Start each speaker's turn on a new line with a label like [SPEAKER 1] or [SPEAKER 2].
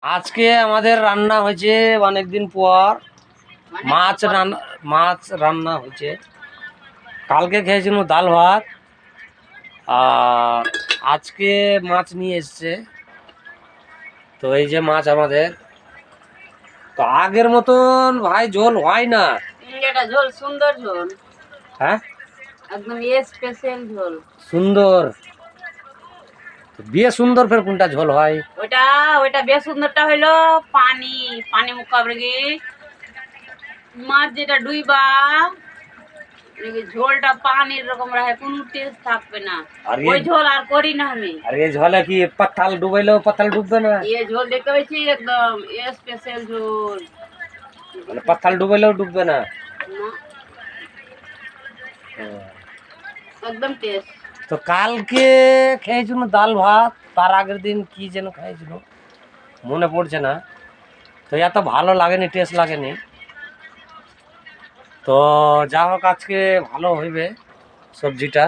[SPEAKER 1] আজকে আমাদের রান্না হয়েছে অনেকদিন পর মাছ রান্না হয়েছে। কালকে খেয়েছিলাম ডাল ভাত, আর আজকে মাছ নিয়ে এসছে। তো এই যে মাছ আমাদের, তো আগের মতন ভাই ঝোল হয় না।
[SPEAKER 2] এটা ঝোল সুন্দর ঝোল,
[SPEAKER 1] হ্যাঁ
[SPEAKER 2] একদম স্পেশাল ঝোল
[SPEAKER 1] সুন্দর। বিয়ে সুন্দর ফের কোনটা ঝোল হয়?
[SPEAKER 2] ওইটা ওইটা বেশ সুন্দরটা হইলো পানি পানি মুখাবর্গি মাছ যেটা ডুইবা ঝোলটা পানির রকম রাখে, কোনো টেস্ট থাকবে না। ওই ঝোল আর করি না আমি।
[SPEAKER 1] আর এই ঝোলে কি পাতাল ডুবাইলেও পাতাল ডুববে না?
[SPEAKER 2] এই ঝোল দেখতে হয়েছি একদম স্পেশাল ঝোল,
[SPEAKER 1] মানে পাতাল ডুবাইলেও ডুববে না,
[SPEAKER 2] একদম টেস্ট।
[SPEAKER 1] তো কালকে খেয়েছিল ডাল ভাত, তার আগের দিন কি যেন খেয়েছিল মনে পড়ছে না। তো এত ভালো লাগেনি, টেস্ট লাগেনি। তো যা হোক আজকে ভালো হইবে সবজিটা।